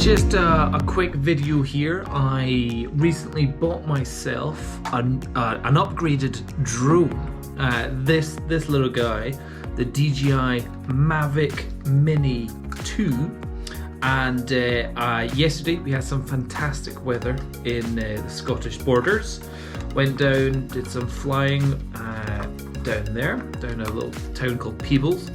Just a quick video here. I recently bought myself an upgraded drone. This little guy, the DJI Mavic Mini 2. And yesterday we had some fantastic weather in the Scottish borders. Went down, did some flying down there, down a little town called Peebles.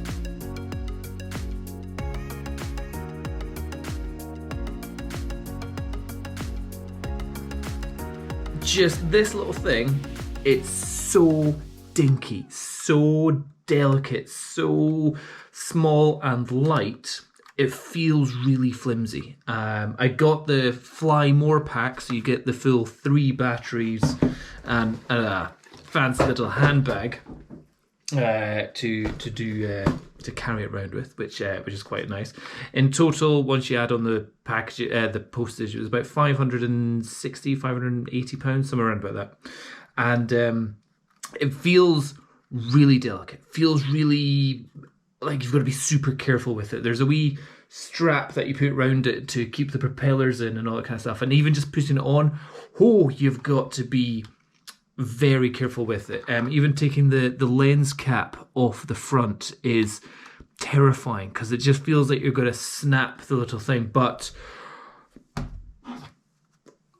Just this little thing, it's so dinky, so delicate, so small and light. It feels really flimsy. I got the Fly More pack, so you get the full 3 batteries and a fancy little handbag to carry it around with, which is quite nice. In total, once you add on the package, the postage, it was about £580, somewhere around about that. And it feels really delicate. Feels really like you've got to be super careful with it. There's a wee strap that you put around it to keep the propellers in and all that kind of stuff. And even just putting it on, you've got to be very careful with it. Even taking the lens cap off the front is terrifying because it just feels like you're going to snap the little thing. But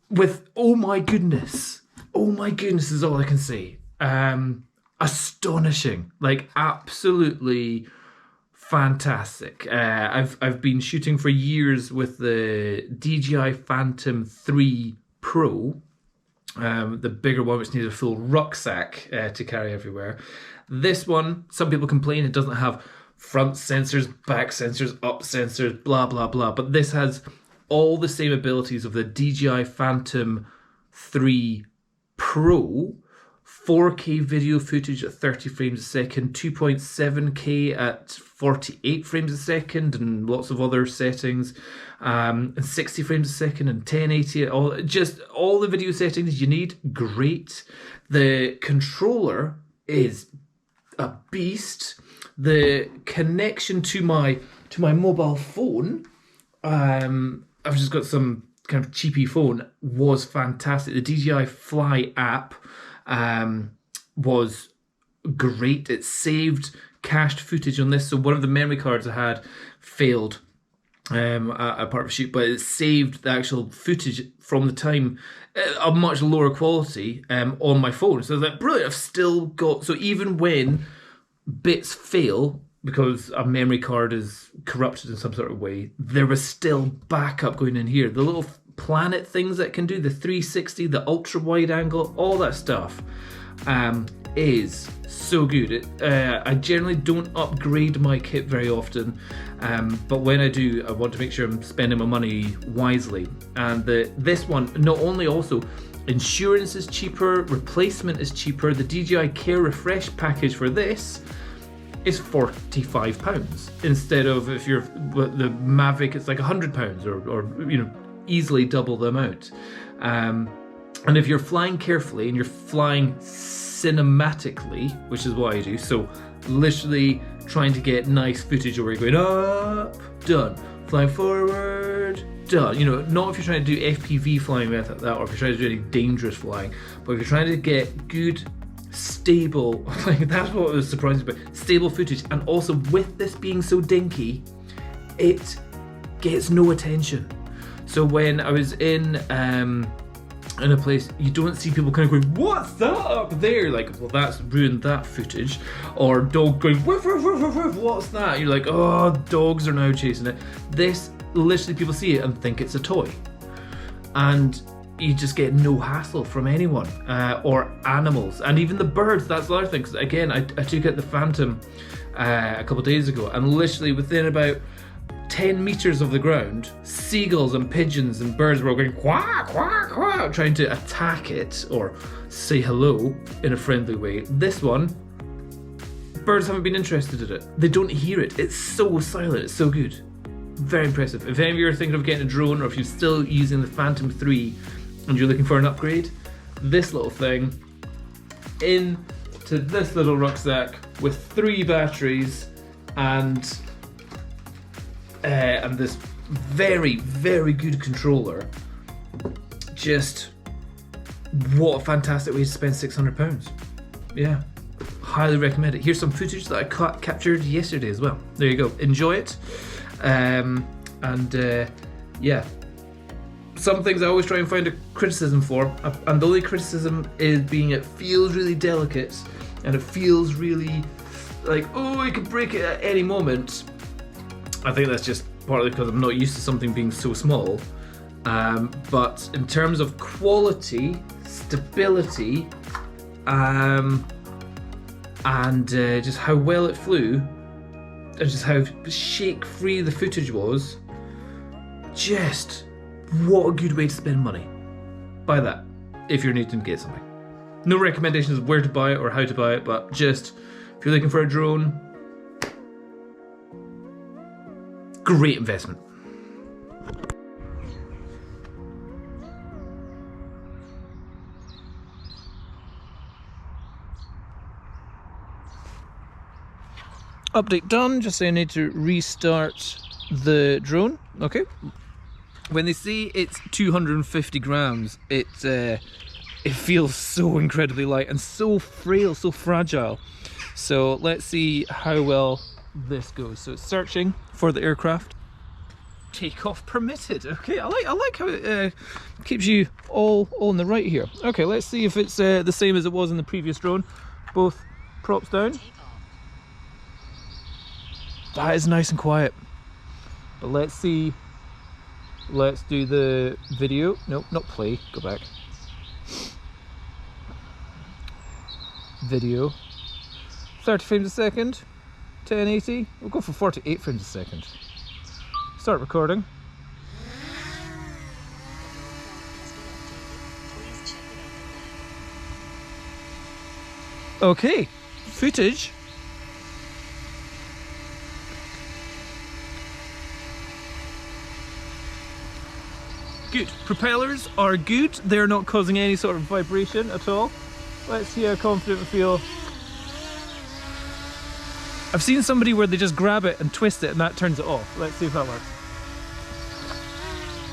with oh my goodness is all I can say. Astonishing, like absolutely fantastic. I've been shooting for years with the DJI Phantom 3 Pro. The bigger one, which needs a full rucksack to carry everywhere. This one, some people complain it doesn't have front sensors, back sensors, up sensors, blah, blah, blah. But this has all the same abilities of the DJI Phantom 3 Pro. 4K video footage at 30 frames a second, 2.7K at 48 frames a second, and lots of other settings, and 60 frames a second and 1080, all the video settings you need. Great. The controller is a beast. The connection to my mobile phone, I've just got some kind of cheapy phone, was fantastic. The DJI Fly app was great. It saved cached footage on this. So one of the memory cards I had failed a part of a shoot, but it saved the actual footage from the time a much lower quality on my phone. So I was like, brilliant, I've still got, so even when bits fail because a memory card is corrupted in some sort of way, there was still backup going in here. The little planet things that can do, the 360, the ultra wide angle, all that stuff is so good. I generally don't upgrade my kit very often, but when I do, I want to make sure I'm spending my money wisely. And this one, not only also insurance is cheaper, replacement is cheaper. The DJI Care Refresh package for this is £45 instead of, if you're the Mavic, it's like £100 or easily double the amount. And if you're flying carefully and you're flying cinematically, which is what I do, so literally trying to get nice footage where you're going up, done, flying forward, done. Not if you're trying to do FPV flying like that, or if you're trying to do any dangerous flying, but if you're trying to get good, stable, like that's what was surprising about, stable footage. And also with this being so dinky, it gets no attention. So when I was in a place, you don't see people kind of going, what's that up there? Like, well, that's ruined that footage. Or dog going, woof, woof, woof, woof, woof, what's that? You're like, oh, dogs are now chasing it. This, literally people see it and think it's a toy. And you just get no hassle from anyone, or animals. And even the birds, that's the other thing. Because again, I took out the Phantom a couple of days ago, and literally within about 10 meters of the ground, seagulls and pigeons and birds were all going quack, quack, quack, trying to attack it or say hello in a friendly way. This one, birds haven't been interested in it. They don't hear it. It's so silent. It's so good. Very impressive. If any of you are thinking of getting a drone, or if you're still using the Phantom 3 and you're looking for an upgrade, this little thing into this little rucksack with 3 batteries and this Very, very good controller. Just what a fantastic way to spend £600. Yeah, highly recommend it. Here's some footage that I captured yesterday as well. There you go. Enjoy it. Yeah, some things I always try and find a criticism for, and the only criticism is being it feels really delicate and it feels really like, oh, it could break it at any moment. I think that's just partly because I'm not used to something being so small. But in terms of quality, stability, and just how well it flew, and just how shake-free the footage was, just what a good way to spend money. Buy that if you're needing to get something. No recommendations of where to buy it or how to buy it, but just if you're looking for a drone, great investment. Update done, just say I need to restart the drone. Okay. When they say it's 250 grams, it feels so incredibly light and so frail, so fragile. So let's see how well this goes. So it's searching for the aircraft. Takeoff permitted. Okay, I like how it keeps you all in the right here. Okay, let's see if it's the same as it was in the previous drone. Both props down. That is nice and quiet. But let's see. Let's do the video. Nope, not play. Go back. Video. 30 frames a second. 1080. We'll go for 48 frames a second. Start recording. Okay, footage. Good. Propellers are good. They're not causing any sort of vibration at all. Let's see how confident we feel. I've seen somebody where they just grab it and twist it and that turns it off. Let's see if that works.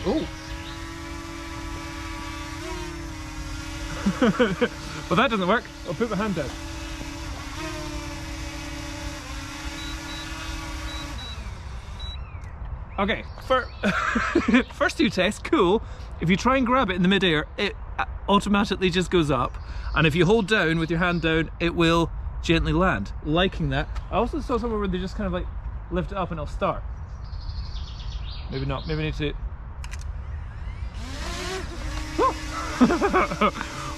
Oh. Well, that doesn't work. I'll put my hand down. Okay, first two tests, cool. If you try and grab it in the midair, it automatically just goes up. And if you hold down with your hand down, it will gently land. Liking that. I also saw somewhere where they just kind of like lift it up and it'll start. Maybe not, maybe I need to...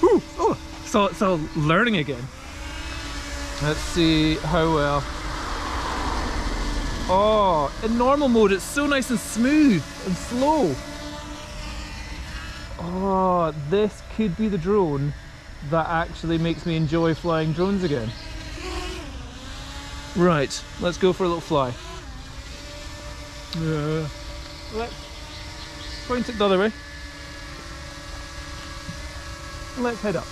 Ooh, oh, it's all learning again. Let's see how well. Oh, in normal mode it's so nice and smooth and slow. Oh, this could be the drone that actually makes me enjoy flying drones again. Right, let's go for a little fly. Let's point it the other way. Let's head up.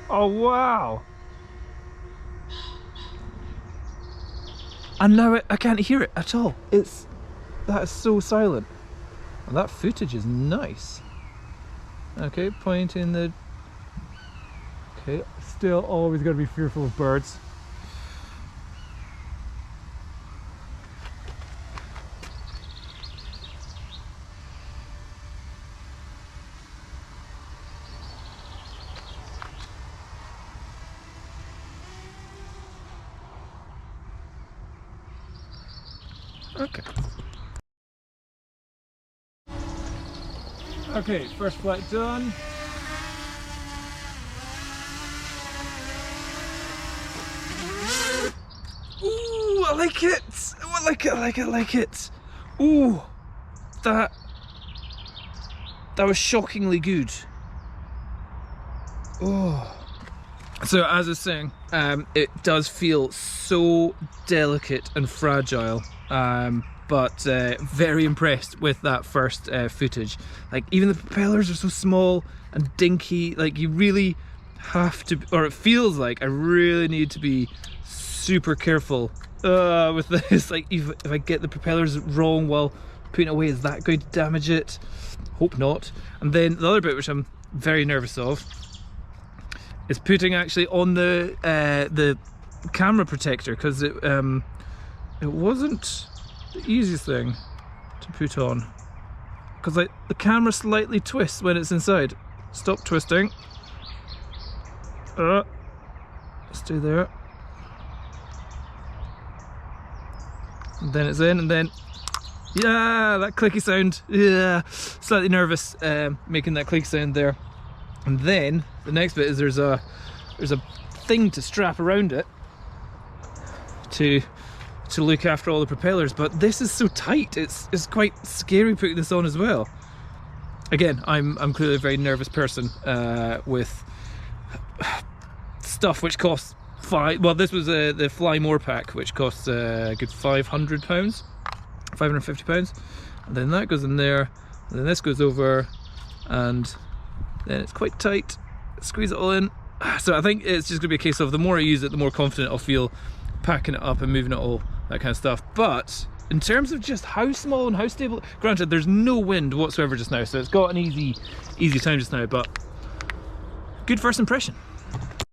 Oh wow! And now I can't hear it at all. That is so silent. And that footage is nice. Okay, pointing the... Okay, still always gotta be fearful of birds. Okay. Okay, first flight done. Ooh, I like it! Oh, I like it, I like it, I like it. Ooh, that was shockingly good. Oh. So as I was saying, it does feel so delicate and fragile, but very impressed with that first footage. Like, even the propellers are so small and dinky, like you really have to, or it feels like I really need to be super careful with this. Like, if I get the propellers wrong while putting it away, is that going to damage it? Hope not. And then the other bit, which I'm very nervous of, is putting actually on the camera protector, because it wasn't the easiest thing to put on, because like the camera slightly twists when it's inside. Stop twisting. Stay there. And then it's in, and then yeah, that clicky sound. Yeah, slightly nervous making that clicky sound there. And then the next bit is there's a thing to strap around it to look after all the propellers, but this is so tight. It's quite scary putting this on as well. Again, I'm clearly a very nervous person with stuff which costs well, this was the Fly More pack, which costs a good £500, £550, and then that goes in there, and then this goes over, and then it's quite tight. Squeeze it all in. So I think it's just gonna be a case of the more I use it, the more confident I'll feel packing it up and moving it all, that kind of stuff. But in terms of just how small and how stable, granted there's no wind whatsoever just now, so it's got an easy time just now, but good first impression.